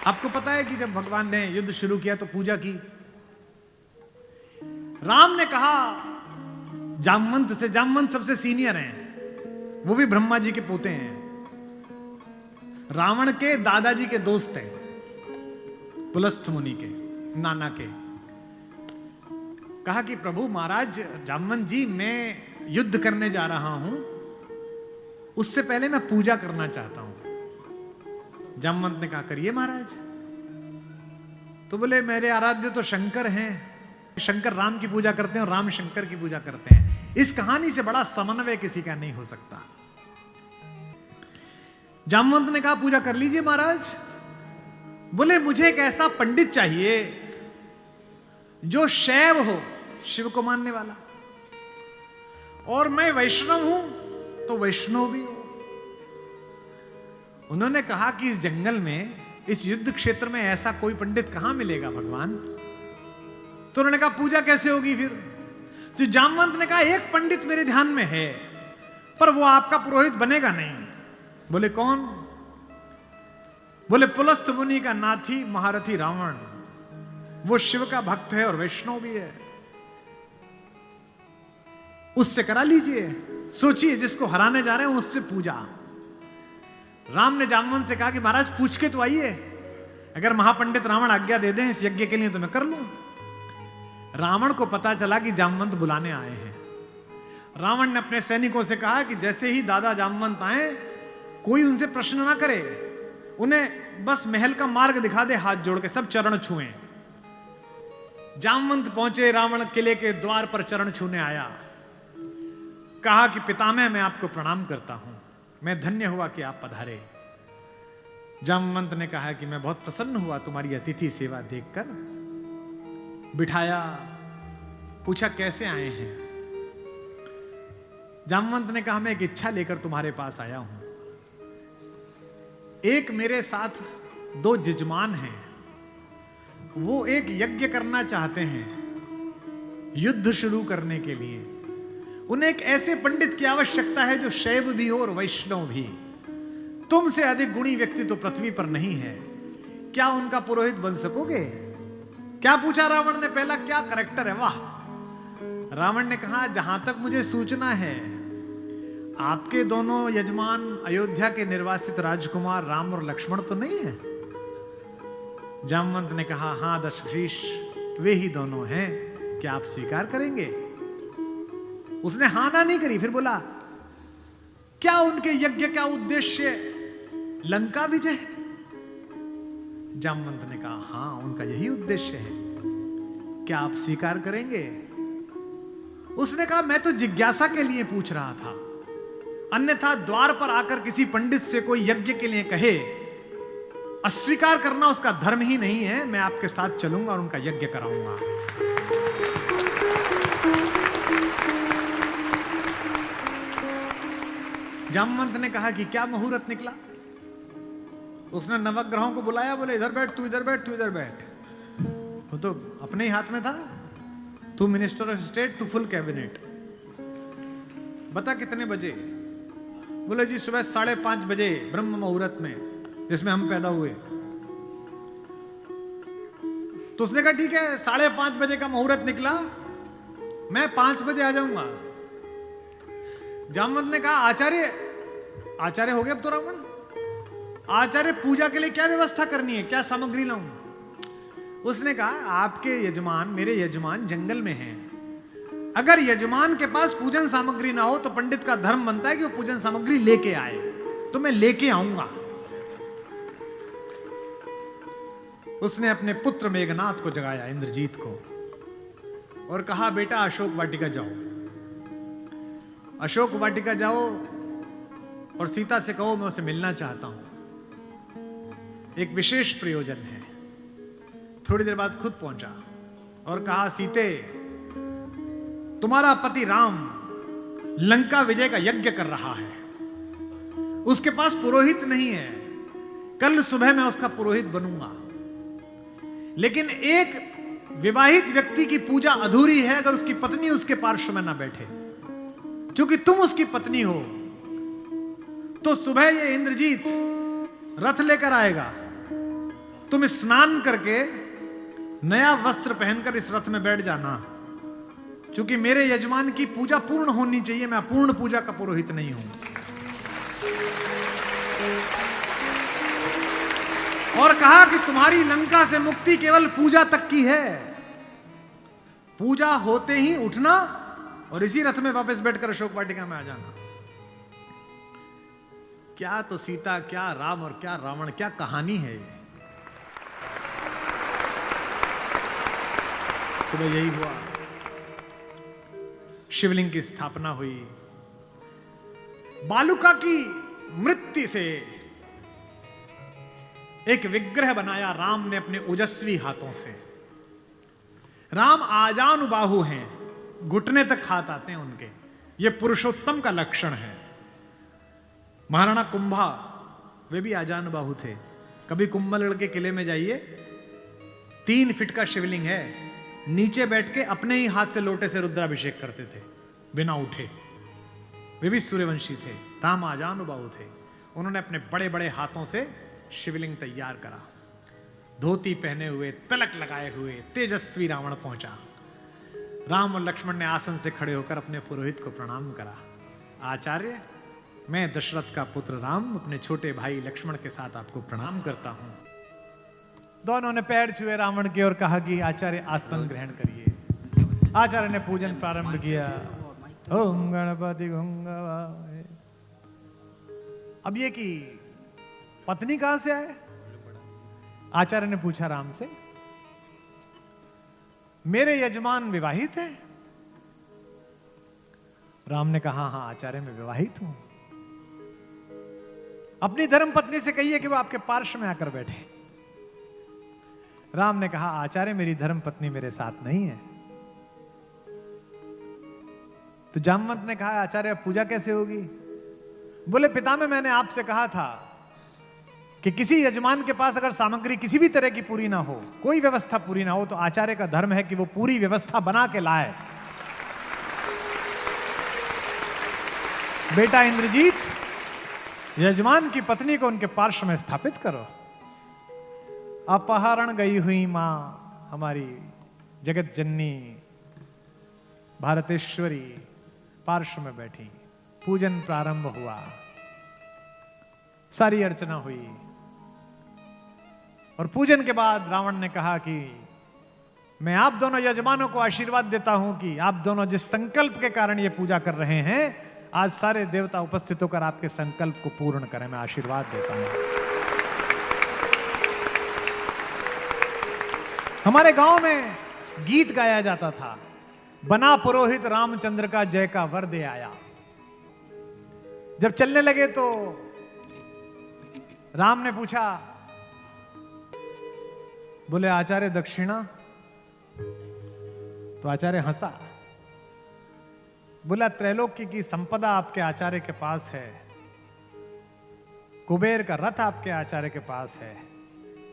आपको पता है कि जब भगवान ने युद्ध शुरू किया तो पूजा की। राम ने कहा जामवंत से, जामवंत सबसे सीनियर हैं, वो भी ब्रह्मा जी के पोते हैं, रावण के दादाजी के दोस्त हैं, पुलस्त्य मुनि के नाना के। कहा कि प्रभु महाराज जामवंत जी, मैं युद्ध करने जा रहा हूं, उससे पहले मैं पूजा करना चाहता हूं। जामवंत ने कहा करिए महाराज। तो बोले मेरे आराध्य तो शंकर हैं, शंकर राम की पूजा करते हैं और राम शंकर की पूजा करते हैं, इस कहानी से बड़ा समन्वय किसी का नहीं हो सकता। जामवंत ने कहा पूजा कर लीजिए महाराज। बोले मुझे एक ऐसा पंडित चाहिए जो शैव हो, शिव को मानने वाला, और मैं वैष्णव हूं तो वैष्णव भी हो। उन्होंने कहा कि इस जंगल में, इस युद्ध क्षेत्र में ऐसा कोई पंडित कहां मिलेगा भगवान। तो उन्होंने कहा पूजा कैसे होगी फिर। जो जामवंत ने कहा एक पंडित मेरे ध्यान में है, पर वो आपका पुरोहित बनेगा नहीं। बोले कौन। बोले पुलस्त्य मुनि का नाथी महारथी रावण, वो शिव का भक्त है और वैष्णव भी है, उससे करा लीजिए। सोचिए जिसको हराने जा रहे हैं उससे पूजा। राम ने जामवंत से कहा कि महाराज पूछ के तो आइए, अगर महापंडित रावण आज्ञा दे दें इस यज्ञ के लिए तो मैं कर लूं। रावण को पता चला कि जामवंत बुलाने आए हैं। रावण ने अपने सैनिकों से कहा कि जैसे ही दादा जामवंत आए, कोई उनसे प्रश्न ना करे, उन्हें बस महल का मार्ग दिखा दे, हाथ जोड़ के सब चरण छुएं। जामवंत पहुंचे, रावण किले के द्वार पर चरण छूने आया, कहा कि पितामह मैं आपको प्रणाम करता हूं, मैं धन्य हुआ कि आप पधारे। जामवंत ने कहा कि मैं बहुत प्रसन्न हुआ तुम्हारी अतिथि सेवा देखकर। बिठाया, पूछा कैसे आए हैं। जामवंत ने कहा मैं एक इच्छा लेकर तुम्हारे पास आया हूं। एक मेरे साथ दो यजमान हैं, वो एक यज्ञ करना चाहते हैं युद्ध शुरू करने के लिए। उन्हें एक ऐसे पंडित की आवश्यकता है जो शैव भी हो और वैष्णव भी। तुमसे अधिक गुणी व्यक्ति तो पृथ्वी पर नहीं है, क्या उनका पुरोहित बन सकोगे। क्या पूछा रावण ने, पहला क्या करैक्टर है, वाह। रावण ने कहा जहां तक मुझे सूचना है आपके दोनों यजमान अयोध्या के निर्वासित राजकुमार राम और लक्ष्मण तो नहीं है। जामवंत ने कहा हां दशशीष, वे ही दोनों हैं, क्या आप स्वीकार करेंगे। उसने हां ना नहीं करी, फिर बोला क्या उनके यज्ञ का उद्देश्य लंका विजय। जामवंत ने कहा हां उनका यही उद्देश्य है, क्या आप स्वीकार करेंगे। उसने कहा मैं तो जिज्ञासा के लिए पूछ रहा था, अन्यथा द्वार पर आकर किसी पंडित से कोई यज्ञ के लिए कहे, अस्वीकार करना उसका धर्म ही नहीं है। मैं आपके साथ चलूंगा और उनका यज्ञ कराऊंगा। जामवंत ने कहा कि क्या मुहूर्त निकला। उसने नवग्रहों को बुलाया, बोले इधर बैठ, तू इधर बैठ, तू इधर बैठ। वो तो अपने ही हाथ में था, तू मिनिस्टर ऑफ स्टेट, तू फुल कैबिनेट। बता कितने बजे। बोले जी सुबह 5:30 बजे ब्रह्म मुहूर्त में, जिसमें हम पैदा हुए। तो उसने कहा ठीक है 5:30 बजे का मुहूर्त निकला, मैं 5 बजे आ जाऊंगा। जामवंत ने कहा आचार्य हो गए अब तो रावण। आचार्य पूजा के लिए क्या व्यवस्था करनी है, क्या सामग्री लाऊं। उसने कहा आपके यजमान, मेरे यजमान जंगल में हैं, अगर यजमान के पास पूजन सामग्री ना हो तो पंडित का धर्म बनता है कि वो पूजन सामग्री लेके आए, तो मैं लेके आऊंगा। उसने अपने पुत्र मेघनाथ को जगाया, इंद्रजीत को, और कहा बेटा अशोक वाटिका जाओ, अशोक वाटिका जाओ और सीता से कहो मैं उसे मिलना चाहता हूं, एक विशेष प्रयोजन है। थोड़ी देर बाद खुद पहुंचा और कहा सीते, तुम्हारा पति राम लंका विजय का यज्ञ कर रहा है, उसके पास पुरोहित नहीं है, कल सुबह मैं उसका पुरोहित बनूंगा। लेकिन एक विवाहित व्यक्ति की पूजा अधूरी है अगर उसकी पत्नी उसके पार्श्व में ना बैठे। क्योंकि तुम उसकी पत्नी हो, तो सुबह ये इंद्रजीत रथ लेकर आएगा, तुम स्नान करके नया वस्त्र पहनकर इस रथ में बैठ जाना, क्योंकि मेरे यजमान की पूजा पूर्ण होनी चाहिए, मैं अपूर्ण पूजा का पुरोहित नहीं हूं। और कहा कि तुम्हारी लंका से मुक्ति केवल पूजा तक की है, पूजा होते ही उठना और इसी रथ में वापस बैठकर अशोक वाटिका में आ जाना। क्या तो सीता, क्या राम और क्या रावण, क्या कहानी है ये। सुबह यही हुआ, शिवलिंग की स्थापना हुई, बालुका की मृत्यु से एक विग्रह बनाया राम ने अपने ओजस्वी हाथों से। राम आजानुबाहु हैं, घुटने तक हाथ आते हैं उनके, ये पुरुषोत्तम का लक्षण है। महाराणा कुंभा वे भी आजानुबाहु थे। कभी कुंभलगढ़ के किले में जाइए, 3 फीट का शिवलिंग है, नीचे बैठ के अपने ही हाथ से लोटे से रुद्राभिषेक करते थे बिना उठे। वे भी सूर्यवंशी थे। राम आजानुबाहु थे, उन्होंने अपने बड़े बड़े हाथों से शिवलिंग तैयार करा। धोती पहने हुए, तिलक लगाए हुए तेजस्वी रावण पहुंचा। राम और लक्ष्मण ने आसन से खड़े होकर अपने पुरोहित को प्रणाम करा। आचार्य, मैं दशरथ का पुत्र राम अपने छोटे भाई लक्ष्मण के साथ आपको प्रणाम करता हूं। दोनों ने पैर छुए रावण के और कहा कि आचार्य आसन ग्रहण करिए। आचार्य ने पूजन प्रारंभ किया। ओम गणपति गंगावाय। अब ये कि पत्नी कहां से आए? आचार्य ने पूछा राम से। मेरे यजमान विवाहित है? राम ने कहा हाँ आचार्य मैं विवाहित हूं। अपनी धर्म पत्नी से कहिए कि वो आपके पार्श्व में आकर बैठे। राम ने कहा आचार्य मेरी धर्म पत्नी मेरे साथ नहीं है। तो जामवंत ने कहा आचार्य अब पूजा कैसे होगी? बोले पितामह मैंने आपसे कहा था कि किसी यजमान के पास अगर सामग्री किसी भी तरह की पूरी ना हो, कोई व्यवस्था पूरी ना हो, तो आचार्य का धर्म है कि वो पूरी व्यवस्था बना के लाए। बेटा इंद्रजीत, यजमान की पत्नी को उनके पार्श्व में स्थापित करो। अपहरण गई हुई मां हमारी जगत जननी भारतेश्वरी पार्श्व में बैठी। पूजन प्रारंभ हुआ, सारी अर्चना हुई और पूजन के बाद रावण ने कहा कि मैं आप दोनों यजमानों को आशीर्वाद देता हूं कि आप दोनों जिस संकल्प के कारण ये पूजा कर रहे हैं, आज सारे देवता उपस्थित होकर आपके संकल्प को पूर्ण करें। मैं आशीर्वाद देता हूं। हमारे गांव में गीत गाया जाता था, बना पुरोहित रामचंद्र का जय का वर दे आया। जब चलने लगे तो राम ने पूछा, बोले आचार्य दक्षिणा? तो आचार्य हंसा। बोला त्रैलोक्य की संपदा आपके आचार्य के पास है, कुबेर का रथ आपके आचार्य के पास है,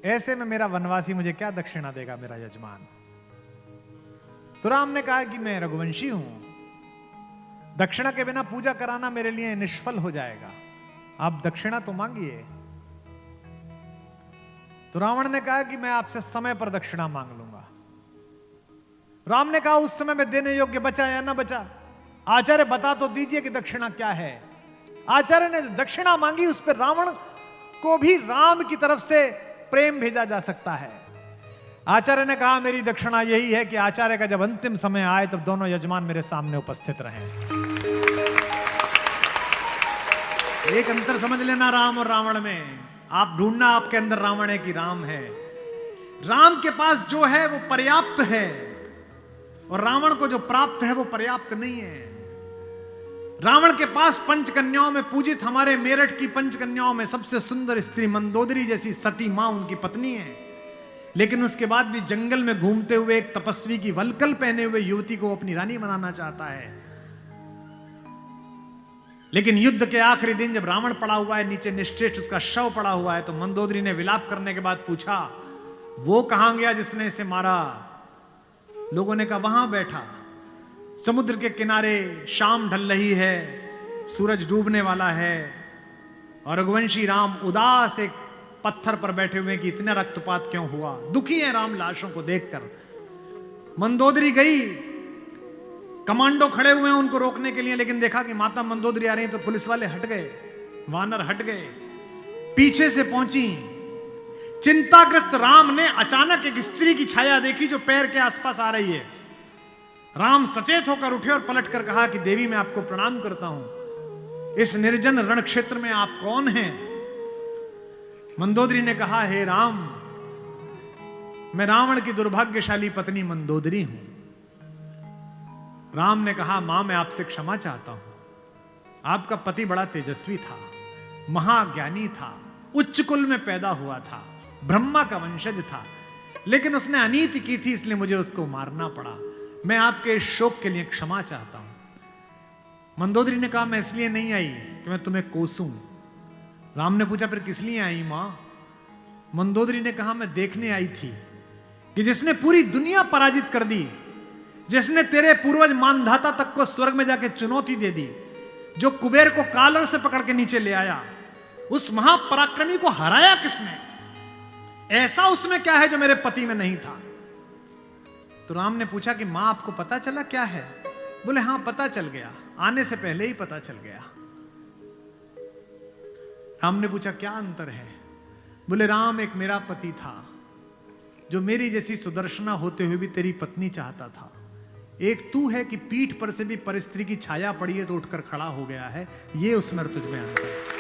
ऐसे में मेरा वनवासी मुझे क्या दक्षिणा देगा मेरा यजमान? तो राम ने कहा कि मैं रघुवंशी हूं, दक्षिणा के बिना पूजा कराना मेरे लिए निष्फल हो जाएगा, आप दक्षिणा तो मांगिए। तो रावण ने कहा कि मैं आपसे समय पर दक्षिणा मांग लूंगा। राम ने कहा उस समय में देने योग्य बचा या ना बचा? आचार्य बता तो दीजिए कि दक्षिणा क्या है। आचार्य ने जो दक्षिणा मांगी उस पर रावण को भी राम की तरफ से प्रेम भेजा जा सकता है। आचार्य ने कहा मेरी दक्षिणा यही है कि आचार्य का जब अंतिम समय आए तब दोनों यजमान मेरे सामने उपस्थित रहें। एक अंतर समझ लेना राम और रावण में। आप ढूंढना आपके अंदर रावण है कि राम है। राम के पास जो है वो पर्याप्त है और रावण को जो प्राप्त है वो पर्याप्त नहीं है। रावण के पास पंचकन्याओं में पूजित हमारे मेरठ की पंचकन्याओं में सबसे सुंदर स्त्री मंदोदरी जैसी सती मां उनकी पत्नी है, लेकिन उसके बाद भी जंगल में घूमते हुए एक तपस्वी की वलकल पहने हुए युवती को अपनी रानी बनाना चाहता है। लेकिन युद्ध के आखिरी दिन जब रावण पड़ा हुआ है नीचे, निश्चेष्ट उसका शव पड़ा हुआ है, तो मंदोदरी ने विलाप करने के बाद पूछा वो कहां गया जिसने इसे मारा? लोगों ने कहा वहां बैठा समुद्र के किनारे, शाम ढल रही है, सूरज डूबने वाला है और रघुवंशी राम उदास एक पत्थर पर बैठे हुए कि इतना रक्तपात क्यों हुआ, दुखी है राम लाशों को देखकर। मंदोदरी गई, कमांडो खड़े हुए हैं उनको रोकने के लिए, लेकिन देखा कि माता मंदोदरी आ रही है तो पुलिस वाले हट गए, वानर हट गए, पीछे से पहुंची। चिंताग्रस्त राम ने अचानक एक स्त्री की छाया देखी जो पैर के आसपास आ रही है। राम सचेत होकर उठे और पलटकर कहा कि देवी मैं आपको प्रणाम करता हूं, इस निर्जन रण क्षेत्र में आप कौन हैं? मंदोदरी ने कहा, हे राम, मैं रावण की दुर्भाग्यशाली पत्नी मंदोदरी हूं। राम ने कहा, मां मैं आपसे क्षमा चाहता हूं, आपका पति बड़ा तेजस्वी था, महाज्ञानी था, उच्च कुल में पैदा हुआ था, ब्रह्मा का वंशज था, लेकिन उसने अनीति की थी इसलिए मुझे उसको मारना पड़ा। मैं आपके इस शोक के लिए क्षमा चाहता हूं। मंदोदरी ने कहा, मैं इसलिए नहीं आई कि मैं तुम्हें कोसूं। राम ने पूछा, फिर किस लिए आई मां? मंदोदरी ने कहा, मैं देखने आई थी कि जिसने पूरी दुनिया पराजित कर दी, जिसने तेरे पूर्वज मानधाता तक को स्वर्ग में जाके चुनौती दे दी, जो कुबेर को कालर से पकड़ के नीचे ले आया, उस महापराक्रमी को हराया किसने? ऐसा उसमें क्या है जो मेरे पति में नहीं था? तो राम ने पूछा कि मां आपको पता चला क्या है? बोले, हां पता चल गया, आने से पहले ही पता चल गया। राम ने पूछा, क्या अंतर है? बोले, राम एक मेरा पति था जो मेरी जैसी सुदर्शना होते हुए भी तेरी पत्नी चाहता था, एक तू है कि पीठ पर से भी परस्त्री की छाया पड़ी है तो उठकर खड़ा हो गया है, ये उसमें तुझ में अंतर है।